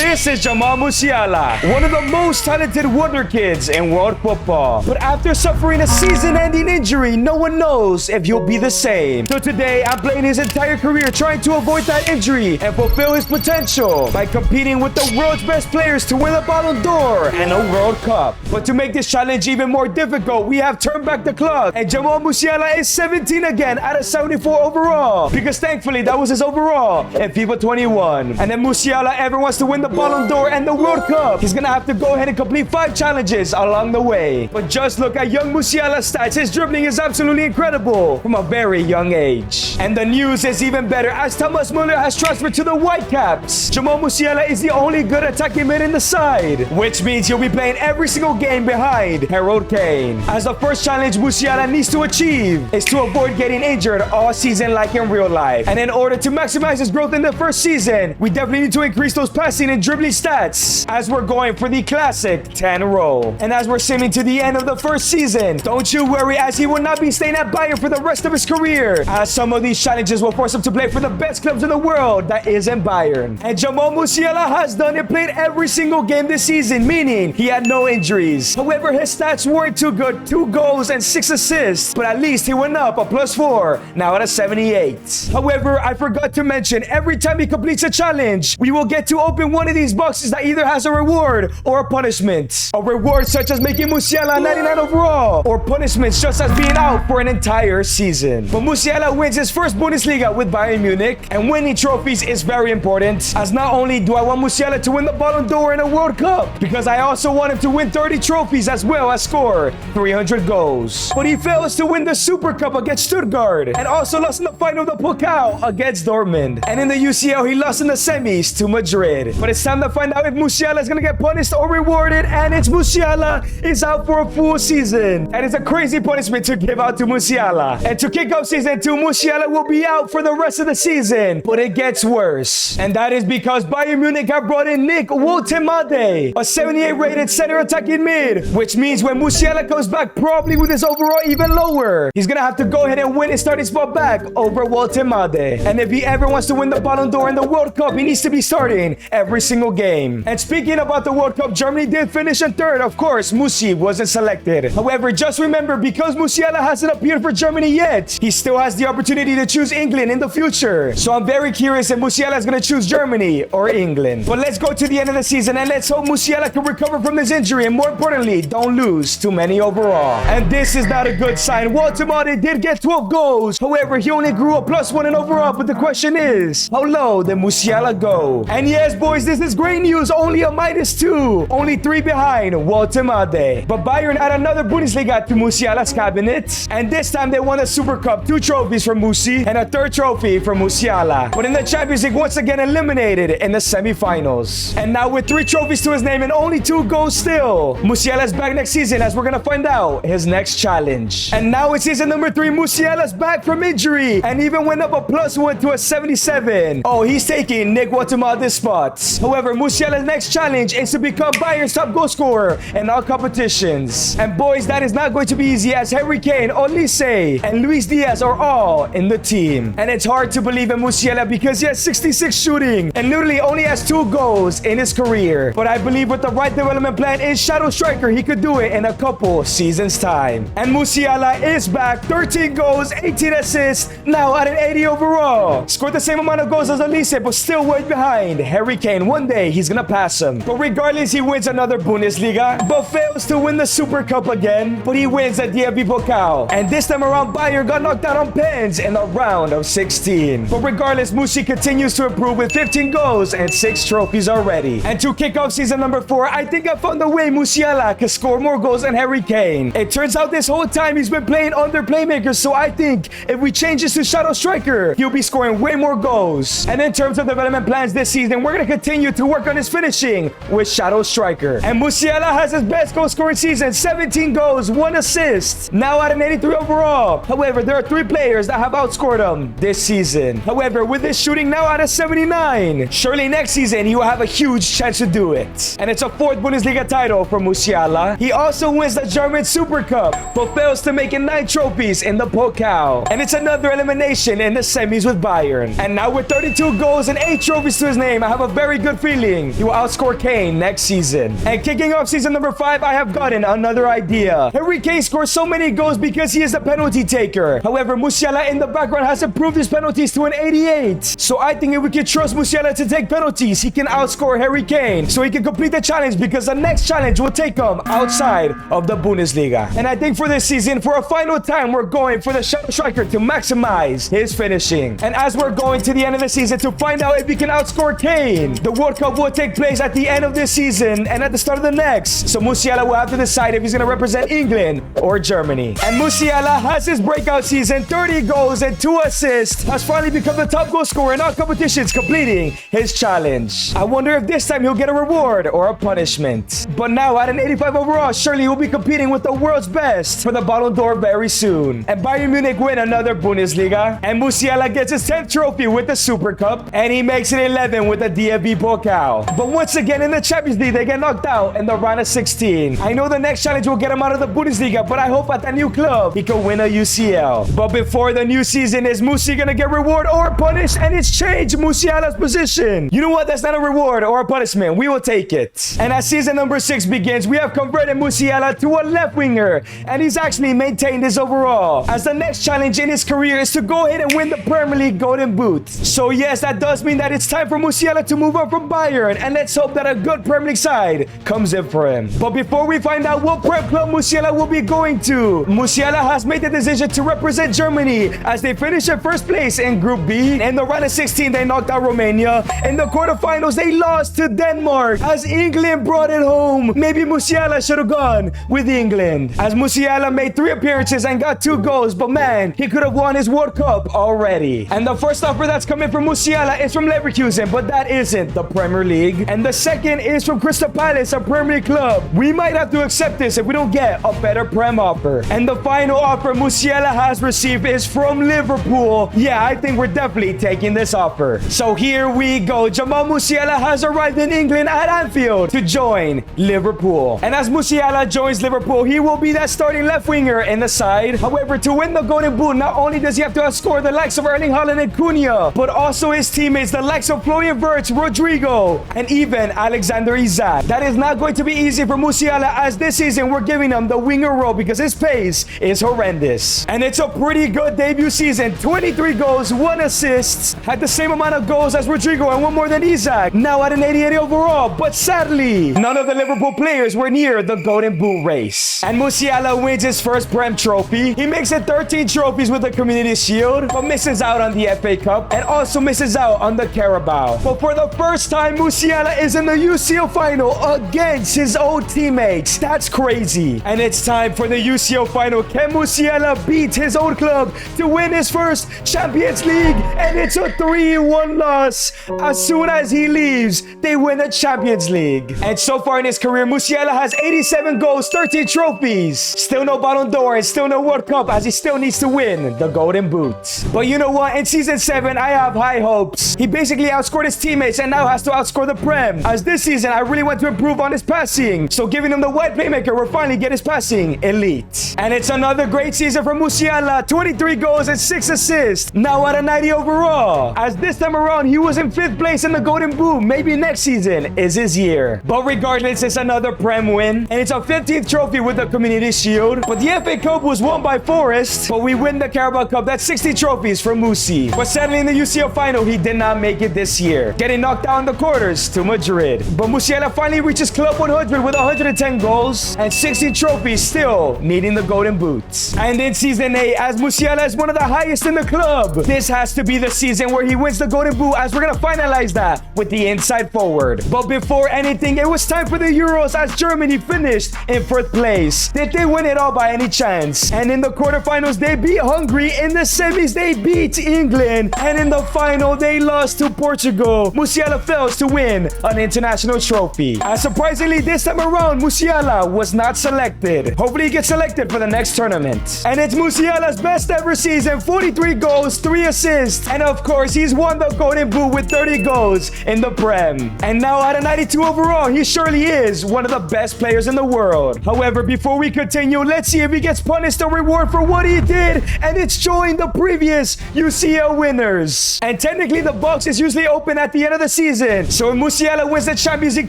This is Jamal Musiala, one of the most talented wonder kids in world football. But after suffering a season-ending injury, no one knows if he'll be the same. So today, I'm playing his entire career trying to avoid that injury and fulfill his potential by competing with the world's best players to win a Ballon d'Or and a World Cup. But to make this challenge even more difficult, we have turned back the clock, and Jamal Musiala is 17 again out of 74 overall, because thankfully that was his overall in FIFA 21. And if Musiala ever wants to win the Ballon d'Or and the World Cup, he's gonna have to go ahead and complete 5 challenges along the way. But just look at young Musiala's stats. His dribbling is absolutely incredible from a very young age. And the news is even better as Thomas Müller has transferred to the Whitecaps. Jamal Musiala is the only good attacking mid in the side, which means he'll be playing every single game behind Harold Kane. As the first challenge Musiala needs to achieve is to avoid getting injured all season like in real life. And in order to maximize his growth in the first season, we definitely need to increase those passing and dribbling stats as we're going for the classic 10 roll. And as we're simming to the end of the first season, don't you worry, as he will not be staying at Bayern for the rest of his career, as some of these challenges will force him to play for the best clubs in the world that isn't Bayern. And Jamal Musiala has done it, played every single game this season, meaning he had no injuries. However, his stats weren't too good, 2 goals and 6 assists, but at least he went up a +4, now at a 78. However, I forgot to mention, every time he completes a challenge, we will get to open one of these boxes that either has a reward or a punishment. A reward such as making Musiala 99 overall, or punishments just as being out for an entire season. But Musiala wins his first Bundesliga with Bayern Munich, and winning trophies is very important, as not only do I want Musiala to win the Ballon d'Or and a World Cup, because I also want him to win 30 trophies as well as score 300 goals. But he fails to win the Super Cup against Stuttgart, and also lost in the final of the Pokal against Dortmund. And in the UCL, he lost in the semis to Madrid. But it's time to find out if Musiala is going to get punished or rewarded, and it's Musiala is out for a full season. And it's a crazy punishment to give out to Musiala. And to kick off season 2, Musiala will be out for the rest of the season. But it gets worse. And that is because Bayern Munich have brought in Nick Woltemade, a 78 rated center attacking mid, which means when Musiala comes back, probably with his overall even lower, he's gonna have to go ahead and win his starting spot back over Woltemade. And if he ever wants to win the Ballon d'Or and the World Cup, he needs to be starting every single game. And speaking about the World Cup, Germany did finish in 3rd. Of course, Musi wasn't selected. However, just remember, because Musiala hasn't appeared for Germany yet, he still has the opportunity to choose England in the future. So I'm very curious if Musiala is going to choose Germany or England. But let's go to the end of the season, and let's hope Musiala can recover from this injury, and more importantly, don't lose too many overall. And this is not a good sign. Woltemade did get 12 goals. However, he only grew a +1 in overall. But the question is, how low did Musiala go? And yes, boys, this is great news. Only a -2. Only 3 behind Woltemade. But Bayern had another Bundesliga to Musiala's cabinet. And this time they won a Super Cup, 2 trophies for Musi, and a 3rd trophy for Musiala. But in the Champions League, once again eliminated in the semi-finals. And now with 3 trophies to his name and only 2 goals still, Musiala's back next season, as we're gonna find out his next challenge. And now it's season number 3, Musiala's back from injury, and even went up a +1 to a 77. Oh, he's taking Nick Woltemade's spot. However, Musiala's next challenge is to become Bayern's top goal scorer in all competitions. And boys, that is not going to be easy, as Harry Kane, Olise, and Luis Diaz are all in the team. And it's hard to believe in Musiala because he has 66 shooting and literally only has 2 goals in his career. But I believe with the right development plan in Shadow Striker, he could do it in a couple seasons time. And Musiala is back, 13 goals, 18 assists, now at an 80 overall. Scored the same amount of goals as Olise, but still way behind Harry Kane. One day he's gonna pass him. But regardless, he wins another Bundesliga, but fails to win the Super Cup again. But he wins the DFB Pokal. And this time around, Bayern got knocked out on pens in the round of 16. But regardless, Musi continues to improve with 15 goals and 6 trophies already. And to kick off season number 4, I think I found a way Musiala can score more goals than Harry Kane. It turns out this whole time he's been playing under playmakers, so I think if we change this to Shadow Striker, he'll be scoring way more goals. And in terms of development plans this season, we're going to continue to work on his finishing with Shadow Striker. And Musiala has his best goal scoring season, 17 goals, 1 assist, now at an 83 overall. However, there are 3 players that have outscored him this season. However, with his shooting now at a 79, surely next season he will have a huge chance to do it. And it's a 4th Bundesliga title for Musiala. He also wins the German Super Cup, but fails to make it 9 trophies in the Pokal. And it's another elimination in the semis with Bayern. And now with 32 goals and 8 trophies to his name, I have a very good good feeling he will outscore Kane next season. And kicking off season number 5, I have gotten another idea. Harry Kane scores so many goals because he is a penalty taker. However, Musiala in the background has improved his penalties to an 88. So I think if we can trust Musiala to take penalties, he can outscore Harry Kane. So he can complete the challenge because the next challenge will take him outside of the Bundesliga. And I think for this season, for a final time, we're going for the shadow striker to maximize his finishing. And as we're going to the end of the season to find out if he can outscore Kane, the World Cup will take place at the end of this season and at the start of the next. So Musiala will have to decide if he's going to represent England or Germany. And Musiala has his breakout season, 30 goals and 2 assists, has finally become the top goal scorer in all competitions, completing his challenge. I wonder if this time he'll get a reward or a punishment. But now at an 85 overall, surely he'll be competing with the world's best for the Ballon d'Or very soon. And Bayern Munich win another Bundesliga, and Musiala gets his 10th trophy with the Super Cup, and he makes it 11 with the DFB Pokal. But once again in the Champions League, they get knocked out in the round of 16. I know the next challenge will get him out of the Bundesliga, but I hope at that new club he can win a UCL. But before the new season, is Musi gonna get reward or punished? And it's changed Musiala's position. You know what? That's not a reward or a punishment. We will take it. And as season number 6 begins, we have converted Musiala to a left winger, and he's actually maintained his overall, as the next challenge in his career is to go ahead and win the Premier League Golden Boot. So yes, that does mean that it's time for Musiala to move on from Bayern, and let's hope that a good Premier League side comes in for him. But before we find out what Prem club Musiala will be going to, Musiala has made the decision to represent Germany as they finish in first place in Group B. In the round of 16, they knocked out Romania. In the quarterfinals, they lost to Denmark as England brought it home. Maybe Musiala should have gone with England, as Musiala made 3 appearances and got 2 goals, but man, he could have won his World Cup already. And the first offer that's coming from Musiala is from Leverkusen, but that isn't the Premier League. And the second is from Crystal Palace, a Premier League club. We might have to accept this if we don't get a better Prem offer. And the final offer Musiala has received is from Liverpool. Yeah, I think we're definitely taking this offer. So here we go. Jamal Musiala has arrived in England at Anfield to join Liverpool. And as Musiala joins Liverpool, he will be that starting left winger in the side. However, to win the Golden Boot, not only does he have to outscore the likes of Erling Haaland and Cunha, but also his teammates, the likes of Florian Wirtz, Rodrigo, and even Alexander Isak. That is not going to be easy for Musiala, as this season we're giving him the winger role because his pace is horrendous. And it's a pretty good debut season. 23 goals, 1 assist, had the same amount of goals as Rodrigo and 1 more than Isak. Now at an 88 overall, but sadly, none of the Liverpool players were near the Golden Boot race. And Musiala wins his first Prem trophy. He makes it 13 trophies with the Community Shield, but misses out on the FA Cup and also misses out on the Carabao. But for the first time, Musiala is in the UCL final against his old teammates. That's crazy. And it's time for the UCL final. Can Musiala beat his old club to win his first Champions League? And it's a 3-1 loss. As soon as he leaves, they win the Champions League. And so far in his career, Musiala has 87 goals, 13 trophies. Still no Ballon d'Or and still no World Cup, as he still needs to win the Golden Boot. But you know what? In season 7, I have high hopes. He basically outscored his teammates and now has to outscore the Prem. As this season, I really want to improve on his passing. So giving him the wide playmaker will finally get his passing elite. And it's another great season for Musiala. 23 goals and 6 assists. Now at a 90 overall. As this time around, he was in 5th place in the Golden Boot. Maybe next season is his year. But regardless, it's another Prem win. And it's a 15th trophy with the Community Shield. But the FA Cup was won by Forest. But we win the Carabao Cup. That's 60 trophies for Musi. But sadly in the UCL final, he did not make it this year, getting knocked out in the quarters to Madrid. But Musiala finally reaches Club 100 with 110 goals and 60 trophies, still needing the Golden Boots. And in season 8, as Musiala is one of the highest in the club, this has to be the season where he wins the Golden Boot, as we're going to finalize that with the inside forward. But before anything, it was time for the Euros, as Germany finished in 4th place. Did they win it all by any chance? And in the quarterfinals, they beat Hungary. In the semis, they beat England. And in the final, they lost to Portugal. Musiala fails to win an international trophy. As surprisingly, this time around, Musiala was not selected. Hopefully he gets selected for the next tournament. And it's Musiala's best ever season. 43 goals, 3 assists. And of course, he's won the Golden Boot with 30 goals in the Prem. And now at a 92 overall, he surely is one of the best players in the world. However, before we continue, let's see if he gets punished or reward for what he did. And it's join the previous UCL winners. And technically, the box is usually open at the end of the season. season. So if Musiala wins the Champions League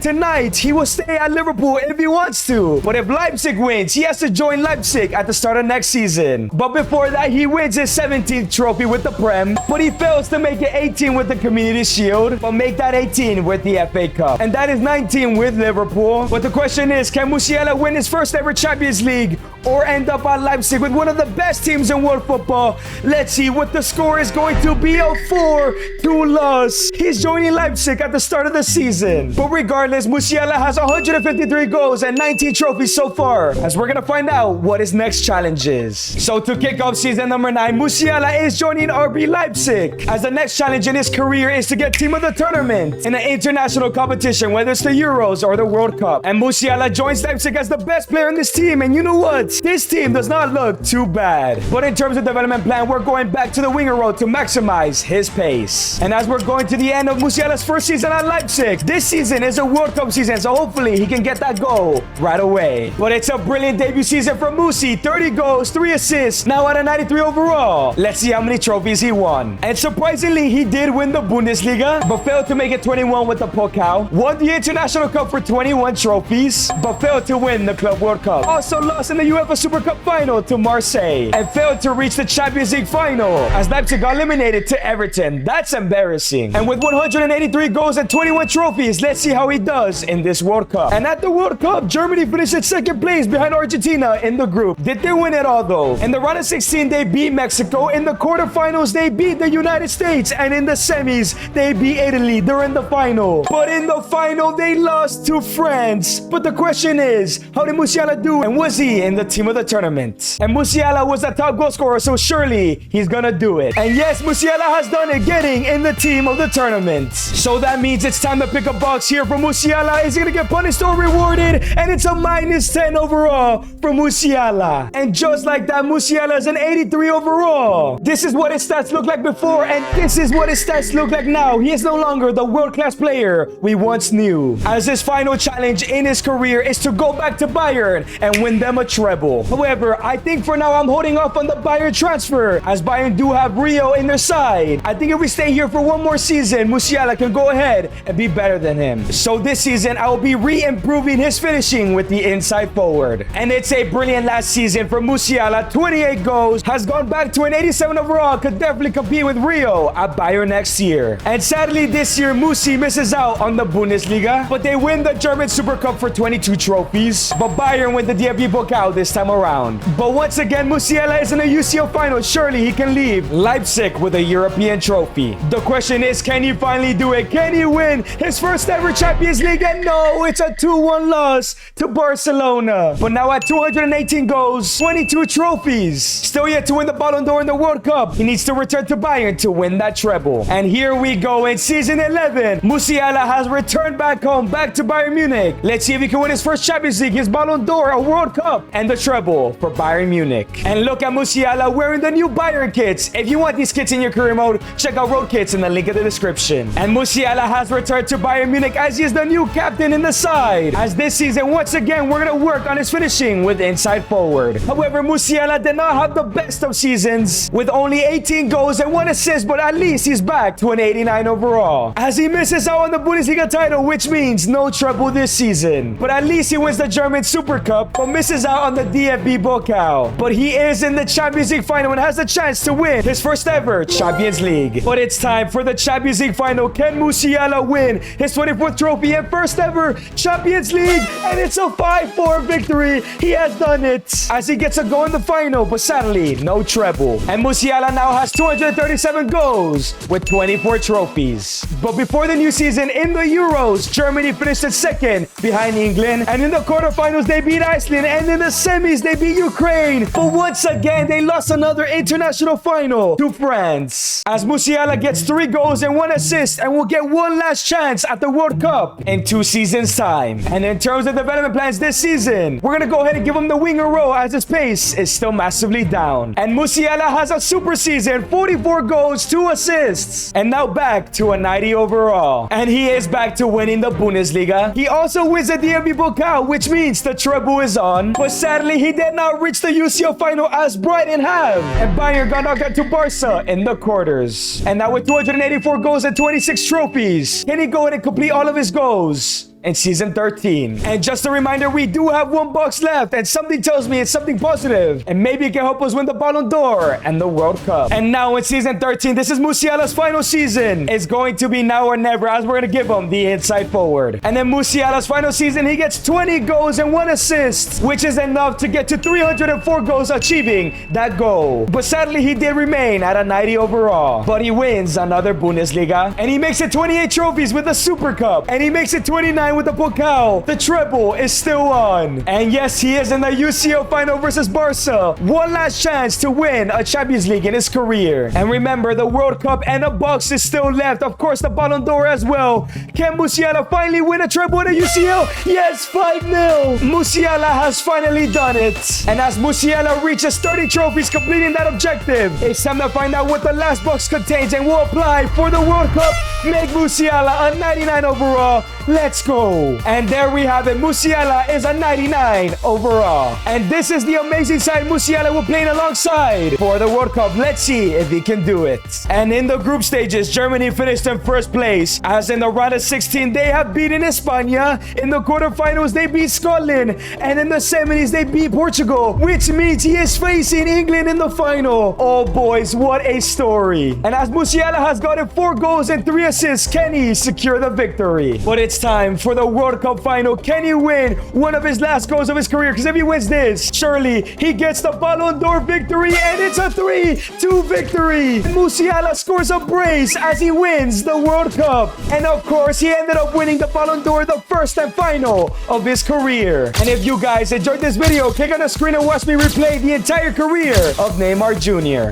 tonight, he will stay at Liverpool if he wants to. But if Leipzig wins, he has to join Leipzig at the start of next season. But before that, he wins his 17th trophy with the Prem, but he fails to make it 18 with the Community Shield, but make that 18 with the FA Cup. And that is 19 with Liverpool. But the question is, can Musiala win his first ever Champions League or end up at Leipzig with one of the best teams in world football? Let's see what the score is going to be. A 4-2 loss. He's joining Leipzig at the start of the season. But regardless, Musiala has 153 goals and 19 trophies so far, as we're gonna find out what his next challenge is. So to kick off season number 9, Musiala is joining RB Leipzig, as the next challenge in his career is to get team of the tournament in an international competition, whether it's the Euros or the World Cup. And Musiala joins Leipzig as the best player in this team, and you know what? This team does not look too bad. But in terms of development plan, we're going back to the winger role to maximize his pace. And as we're going to the end of Musiala's first season at Leipzig, this season is a World Cup season, so hopefully he can get that goal right away. But it's a brilliant debut season for Musi. 30 goals, 3 assists, now at a 93 overall. Let's see how many trophies he won. And surprisingly, he did win the Bundesliga, but failed to make it 21 with the Pokal. Won the International Cup for 21 trophies, but failed to win the Club World Cup. Also lost in the UEFA Super Cup final to Marseille, and failed to reach the Champions League final, as Leipzig got eliminated to Everton. That's embarrassing. And with 183 goals and 21 trophies, let's see how he does in this World Cup. And at the World Cup, Germany finished in second place behind Argentina in the group. Did they win it all though? In the round of 16, they beat Mexico. In the quarterfinals, they beat the United States. And in the semis, they beat Italy. They're in the final. But in the final, they lost to France. But the question is, how did Musiala do? And was he in the team of the tournament? And Musiala was the top goal scorer, so surely he's gonna do it. And yes, Musiala has done it, getting in the team of the tournament. So that means it's time to pick a box here for Musiala. Is he gonna get punished or rewarded? And it's a -10 overall for Musiala. And just like that, Musiala is an 83 overall. This is what his stats look like before, and this is what his stats look like now. He is no longer the world-class player we once knew, as his final challenge in his career is to go back to Bayern and win them a treble. However, I think for now I'm holding off on the Bayern transfer, as Bayern do have Rio in their side. I think if we stay here for one more season, Musiala can go ahead and be better than him. So this season, I will be re-improving his finishing with the inside forward. And it's a brilliant last season for Musiala. 28 goals, has gone back to an 87 overall, could definitely compete with Rio at Bayern next year. And sadly, this year, Musi misses out on the Bundesliga, but they win the German Super Cup for 22 trophies. But Bayern win the DFB Pokal this time around. But once again, Musiala is in a UCL final. Surely he can leave Leipzig with a European trophy. The question is, can he finally do it? Can he win his first ever Champions League? And no, it's a 2-1 loss to Barcelona. But now at 218 goals, 22 trophies, still yet to win the Ballon d'Or in the World Cup, he needs to return to Bayern to win that treble. And here we go in season 11. Musiala has returned back home, back to Bayern Munich. Let's see if he can win his first Champions League, his Ballon d'Or, a World Cup, and the treble for Bayern Munich. And look at Musiala wearing the new Bayern kits. If you want these kits in your career mode, check out Road Kits in the link in the description. And Musiala has returned to Bayern Munich as he is the new captain in the side. As this season, once again, we're going to work on his finishing with inside forward. However, Musiala did not have the best of seasons, with only 18 goals and 1 assist, but at least he's back to an 89 overall, as he misses out on the Bundesliga title, which means no treble this season. But at least he wins the German Super Cup, but misses out on the DFB Pokal. But he is in the Champions League final and has a chance to win his first ever Champions League. But it's time for the Champions League final. Can Musiala win his 24th trophy and first ever Champions League? And it's a 5-4 victory. He has done it, as he gets a goal in the final, but sadly, no treble. And Musiala now has 237 goals with 24 trophies. But before the new season, in the Euros, Germany finished in second behind England. And in the quarterfinals, they beat Iceland. And in the semis, they beat Ukraine. But once again, they lost another international final to France, as Musiala gets 3 goals and 1 assist and will get one last chance at the World Cup in 2 seasons' time. And in terms of development plans this season, we're going to go ahead and give him the winger role, as his pace is still massively down. And Musiala has a super season, 44 goals, 2 assists, and now back to a 90 overall. And he is back to winning the Bundesliga. He also wins the DFB Pokal, which means the treble is on. But sadly, he did not reach the UCL final as Brighton have. And Bayern got knocked out to Barca in the quarters. And now with 284 goals and 26 trophies, trophies? Can he go ahead and complete all of his goals in season 13? And just a reminder, we do have 1 box left, and something tells me it's something positive, and maybe it can help us win the Ballon d'Or and the World Cup. And now in season 13, this is Musiala's final season. It's going to be now or never, as we're going to give him the inside forward. And then Musiala's final season, he gets 20 goals and 1 assist, which is enough to get to 304 goals, achieving that goal. But sadly, he did remain at a 90 overall. But he wins another Bundesliga, and he makes it 28 trophies with the Super Cup, and he makes it 29 with the Pokal. The treble is still on. And yes, he is in the UCL final versus Barca. One last chance to win a Champions League in his career. And remember, the World Cup and a box is still left. Of course, the Ballon d'Or as well. Can Musiala finally win a treble in the UCL? Yes, 5-0. Musiala has finally done it. And as Musiala reaches 30 trophies, completing that objective, it's time to find out what the last box contains, and we'll apply for the World Cup. Make Musiala a 99 overall. Let's go. And there we have it. Musiala is a 99 overall. And this is the amazing side Musiala will play alongside for the World Cup. Let's see if he can do it. And in the group stages, Germany finished in first place. As in the round of 16, they have beaten España. In the quarterfinals, they beat Scotland. And in the semis, they beat Portugal, which means he is facing England in the final. Oh, boys, what a story. And as Musiala has gotten 4 goals and 3 assists, can he secure the victory? But it's time for the World Cup final. Can he win one of his last goals of his career? Because if he wins this, surely he gets the Ballon d'Or victory, and it's a 3-2 victory. Musiala scores a brace as he wins the World Cup. And of course, he ended up winning the Ballon d'Or, the first and final of his career. And if you guys enjoyed this video, click on the screen and watch me replay the entire career of Neymar Jr.